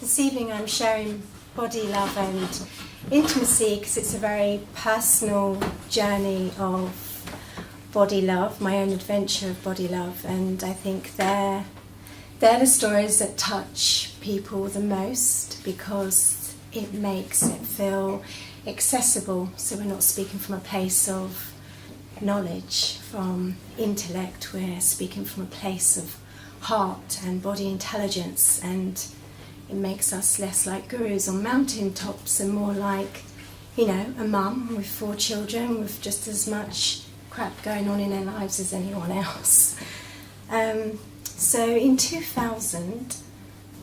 This evening I'm sharing body love and intimacy because it's a very personal journey of body love, my own adventure of body love, and I think they're the stories that touch people the most because it makes it feel accessible. So we're not speaking from a place of knowledge, from intellect, we're speaking from a place of heart and body intelligence, and it makes us less like gurus on mountaintops and more like, you know, a mum with 4 children with just as much crap going on in their lives as anyone else. So in 2000,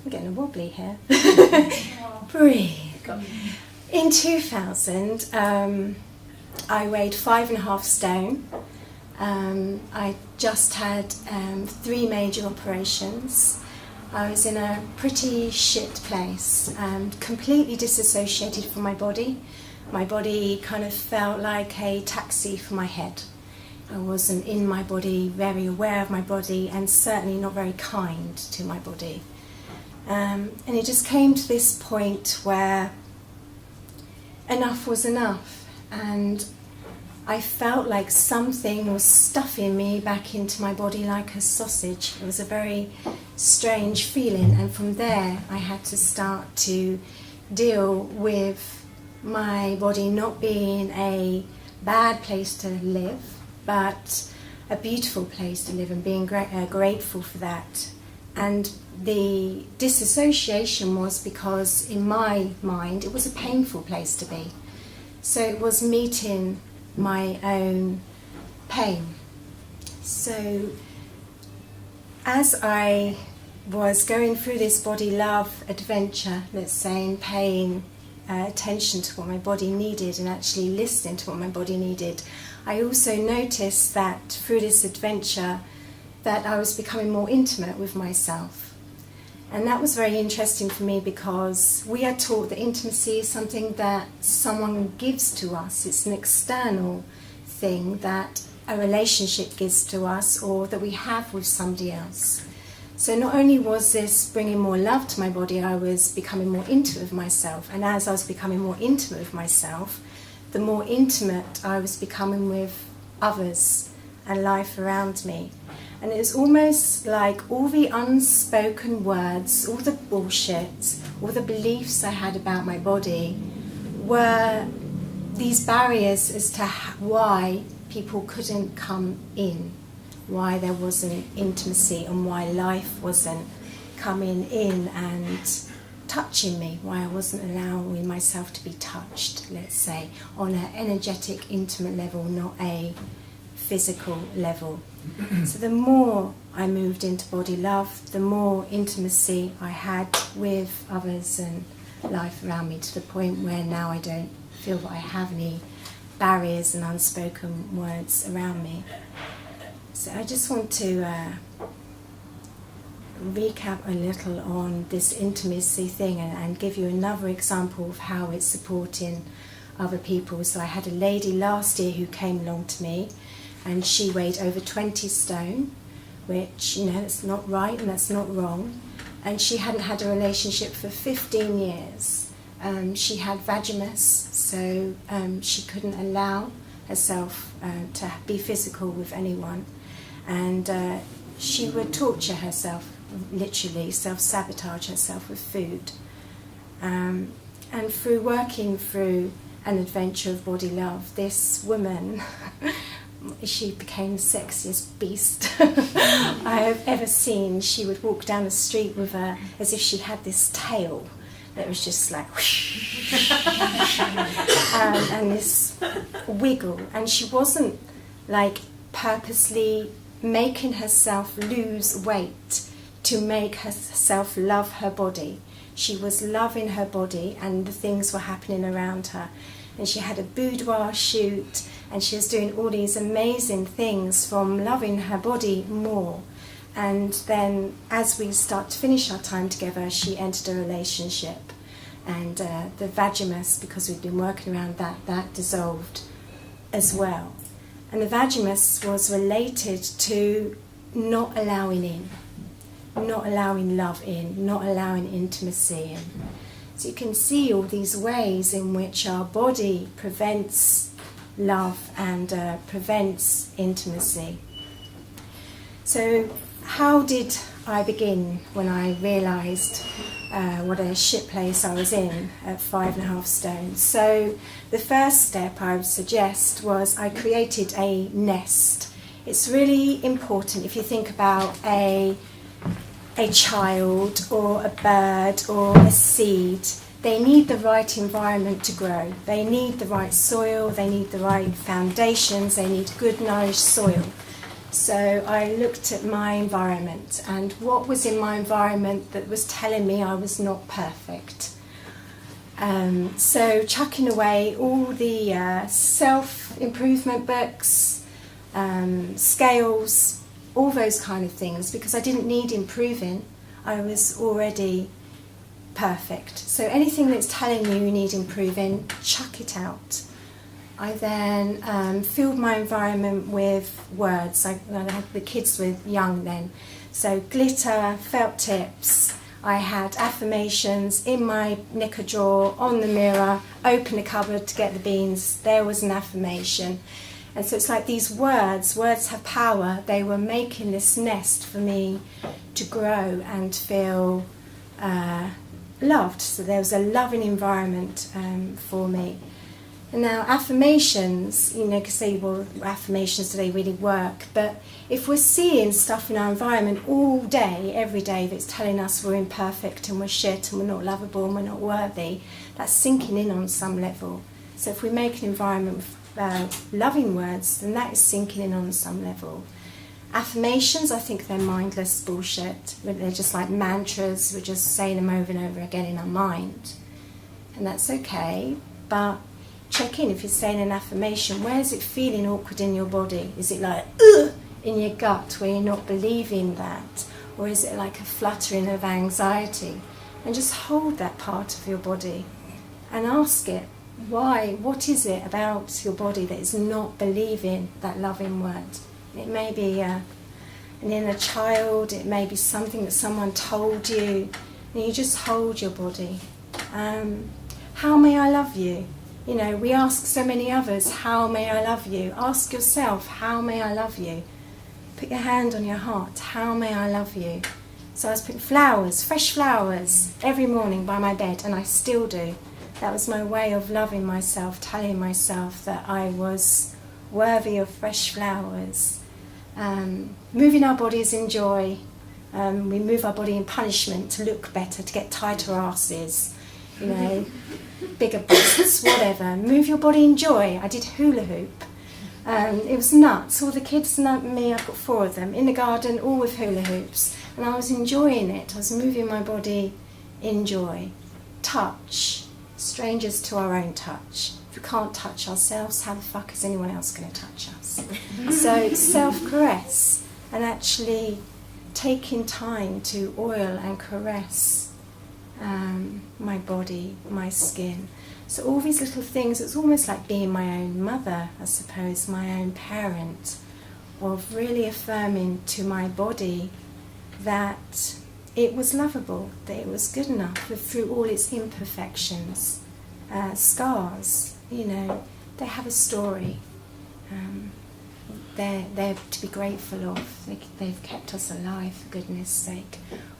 I'm getting a wobbly here. Breathe. In 2000, I weighed 5.5 stone. I just had 3 major operations. I was in a pretty shit place, completely disassociated from my body. My body kind of felt like a taxi for my head. I wasn't in my body, very aware of my body, and certainly not very kind to my body. And it just came to this point where enough was enough, and I felt like something was stuffing me back into my body like a sausage. It was a very strange feeling, and from there I had to start to deal with my body not being a bad place to live, but a beautiful place to live, and being grateful for that. And the disassociation was because in my mind it was a painful place to be. So it was meeting my own pain. So as I was going through this body love adventure, let's say, and paying attention to what my body needed and actually listening to what my body needed, I also noticed that through this adventure that I was becoming more intimate with myself. And that was very interesting for me because we are taught that intimacy is something that someone gives to us. It's an external thing that a relationship gives to us or that we have with somebody else. So not only was this bringing more love to my body, I was becoming more intimate with myself. And as I was becoming more intimate with myself, the more intimate I was becoming with others and life around me. And it was almost like all the unspoken words, all the bullshit, all the beliefs I had about my body were these barriers as to why people couldn't come in, why there wasn't intimacy, and why life wasn't coming in and touching me, why I wasn't allowing myself to be touched, let's say, on an energetic, intimate level, not a physical level. So the more I moved into body love, the more intimacy I had with others and life around me, to the point where now I don't feel that I have any barriers and unspoken words around me. So I just want to recap a little on this intimacy thing and give you another example of how it's supporting other people. So I had a lady last year who came along to me, and she weighed over 20 stone, which, you know, that's not right and that's not wrong. And she hadn't had a relationship for 15 years. She had vaginas, so she couldn't allow herself to be physical with anyone. And she would torture herself, literally self-sabotage herself with food. And through working through an adventure of body love, this woman, she became the sexiest beast I have ever seen. She would walk down the street with her as if she had this tail that was just like whoosh, and this wiggle. And she wasn't like purposely making herself lose weight to make herself love her body. She was loving her body, and the things were happening around her. And she had a boudoir shoot, and she was doing all these amazing things from loving her body more. And then as we start to finish our time together, she entered a relationship, and the vaginas, because we'd been working around that dissolved as well. And the vaginas was related to not allowing in. not allowing love in, not allowing intimacy in. So you can see all these ways in which our body prevents love and prevents intimacy. So how did I begin when I realised what a shit place I was in at 5.5 stone? So the first step I would suggest was I created a nest. It's really important if you think about a child or a bird or a seed. They need the right environment to grow. They need the right soil, they need the right foundations, they need good nourished soil. So I looked at my environment and what was in my environment that was telling me I was not perfect. So chucking away all the self-improvement books, scales, all those kind of things, because I didn't need improving. I was already perfect. So anything that's telling you need improving, chuck it out. I then filled my environment with words. I had the kids were young then. So glitter, felt tips. I had affirmations in my knicker drawer, on the mirror, open the cupboard to get the beans. There was an affirmation. And so it's like these words have power. They were making this nest for me to grow and feel loved. So there was a loving environment for me. And now affirmations, you know, can say, well, affirmations, do they really work? But if we're seeing stuff in our environment all day, every day, that's telling us we're imperfect and we're shit and we're not lovable and we're not worthy, that's sinking in on some level. So if we make an environment with loving words, then that is sinking in on some level. Affirmations, I think they're mindless bullshit. They're just like mantras. We're just saying them over and over again in our mind. And that's okay, but check in if you're saying an affirmation. Where is it feeling awkward in your body? Is it like, ugh, in your gut where you're not believing that? Or is it like a fluttering of anxiety? And just hold that part of your body and ask it, why? What is it about your body that is not believing that loving word? It may be an inner child, it may be something that someone told you, and you just hold your body. How may I love you? You know, we ask so many others, how may I love you? Ask yourself, how may I love you? Put your hand on your heart, how may I love you? So I was putting flowers, fresh flowers, every morning by my bed, and I still do. That was my way of loving myself, telling myself that I was worthy of fresh flowers. Moving our bodies in joy. We move our body in punishment to look better, to get tighter asses, you know, bigger breasts, whatever. Move your body in joy. I did hula hoop. It was nuts. All the kids and me, I've got 4 of them, in the garden, all with hula hoops. And I was enjoying it. I was moving my body in joy. Touch. Strangers to our own touch. If we can't touch ourselves, how the fuck is anyone else going to touch us? So self-caress and actually taking time to oil and caress my body, my skin. So all these little things, it's almost like being my own mother, I suppose, my own parent, of really affirming to my body that it was lovable, that it was good enough through all its imperfections. Scars, you know, they have a story. They're to be grateful of. They've kept us alive, for goodness sake.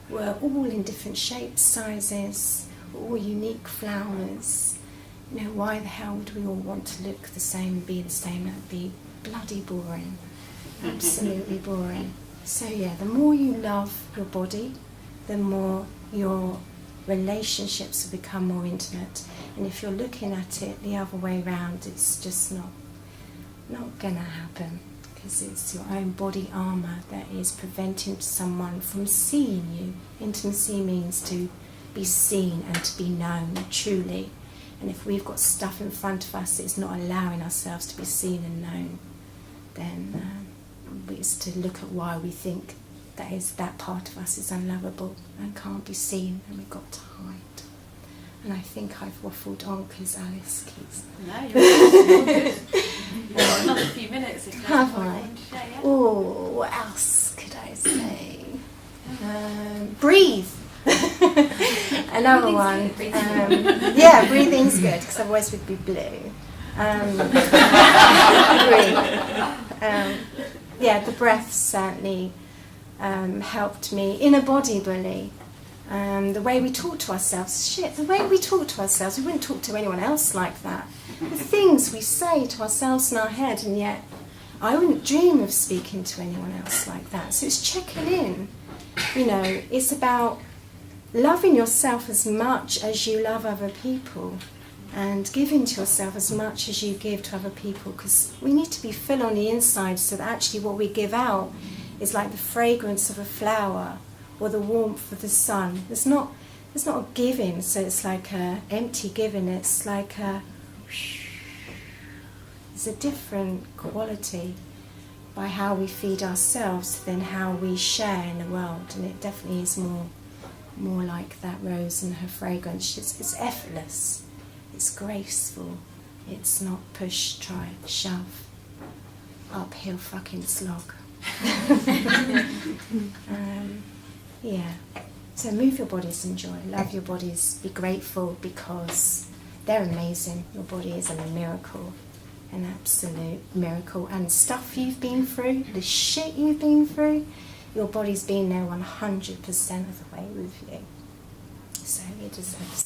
We're all in different shapes, sizes, all unique flowers. You know, why the hell would we all want to look the same and be the same? That would be bloody boring, absolutely boring. So yeah, the more you love your body, the more your relationships will become more intimate. And if you're looking at it the other way around, it's just not going to happen, because it's your own body armour that is preventing someone from seeing you. Intimacy means to be seen and to be known truly. And if we've got stuff in front of us that's not allowing ourselves to be seen and known, then it's to look at why we think that part of us is unlovable and can't be seen, and we've got to hide. And I think I've waffled on because Alice keeps... No, you're good. You've got another few minutes if you have I? Oh, what else could I say? Breathe. Another one. Yeah, breathing's good because otherwise we'd be blue. Breathe. Yeah, the breath certainly helped me. Inner body bully. The way we talk to ourselves. The way we talk to ourselves. We wouldn't talk to anyone else like that. The things we say to ourselves in our head, and yet I wouldn't dream of speaking to anyone else like that. So it's checking in. You know, it's about loving yourself as much as you love other people, and giving to yourself as much as you give to other people, because we need to be full on the inside so that actually what we give out is like the fragrance of a flower or the warmth of the sun. It's not a giving, so it's like a empty giving. It's like it's a different quality by how we feed ourselves than how we share in the world, and it definitely is more like that rose and her fragrance. It's effortless, it's graceful, it's not push, try, shove, uphill fucking slog. Yeah, so move your bodies, enjoy, love your bodies, be grateful because they're amazing. Your body is a miracle, an absolute miracle, and stuff you've been through, the shit you've been through, your body's been there 100% of the way with you, so it deserves